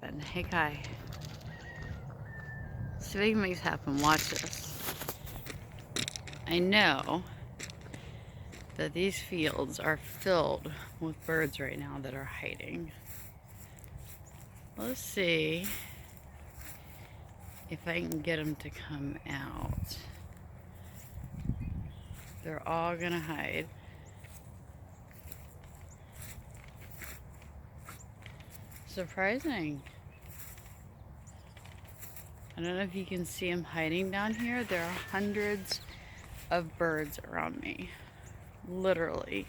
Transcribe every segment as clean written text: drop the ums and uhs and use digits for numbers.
happen. Hey, Kai. See if I can make this happen. Watch this. I know that these fields are filled with birds right now that are hiding. Let's see if I can get them to come out. They're all gonna hide. Surprising. I don't know if you can see them hiding down here. There are hundreds of birds around me. Literally.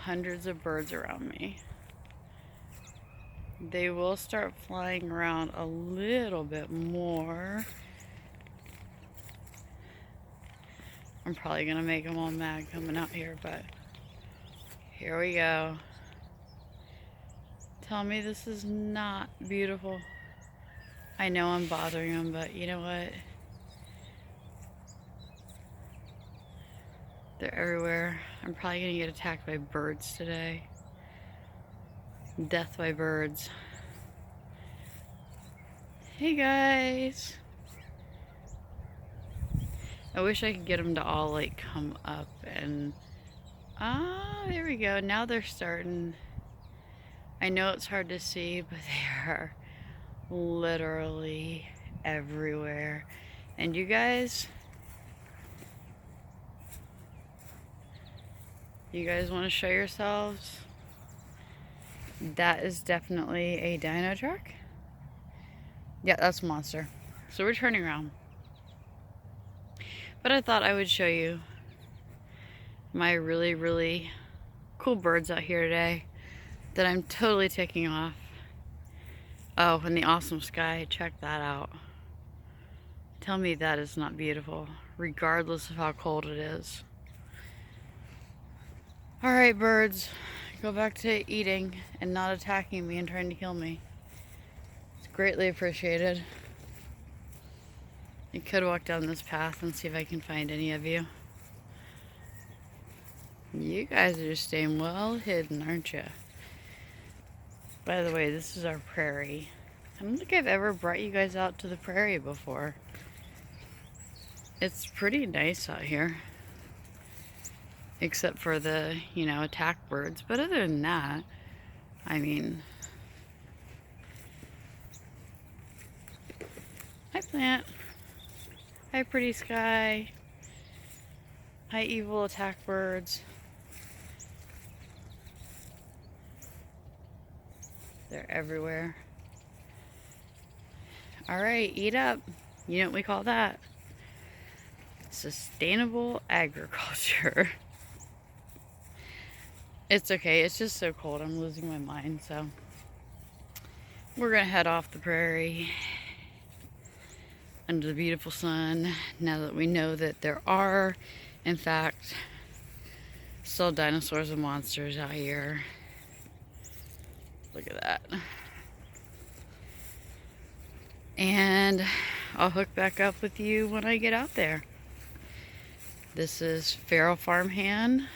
Hundreds of birds around me. They will start flying around a little bit more. I'm probably gonna make them all mad coming out here, but here we go. Tell me this is not beautiful. I know I'm bothering them, but you know what? They're everywhere. I'm probably gonna get attacked by birds today. Death by birds. Hey guys. I wish I could get them to all like come up and there we go. Now they're starting. I know it's hard to see, but they are literally everywhere. And you guys want to show yourselves? That is definitely a dino truck. Yeah, that's a monster. So we're turning around. But I thought I would show you my really, really cool birds out here today that I'm totally taking off. Oh, and the awesome sky. Check that out. Tell me that is not beautiful, regardless of how cold it is. Alright, birds. Go back to eating and not attacking me and trying to kill me. It's greatly appreciated. I could walk down this path and see if I can find any of you. You guys are just staying well hidden, aren't you? By the way, this is our prairie. I don't think I've ever brought you guys out to the prairie before. It's pretty nice out here. Except for the, attack birds. But other than that, I mean... Hi, plant. Hi, pretty sky. Hi, evil attack birds. They're everywhere. Alright, eat up. You know what we call that? Sustainable agriculture. It's okay, it's just so cold. I'm losing my mind, so we're gonna head off the prairie under the beautiful sun now that we know that there are, in fact, still dinosaurs and monsters out here. Look at that. And I'll hook back up with you when I get out there. This is Feral Farmhand.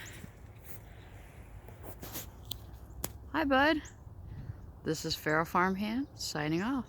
Hi, bud. This is Feral Farmhand signing off.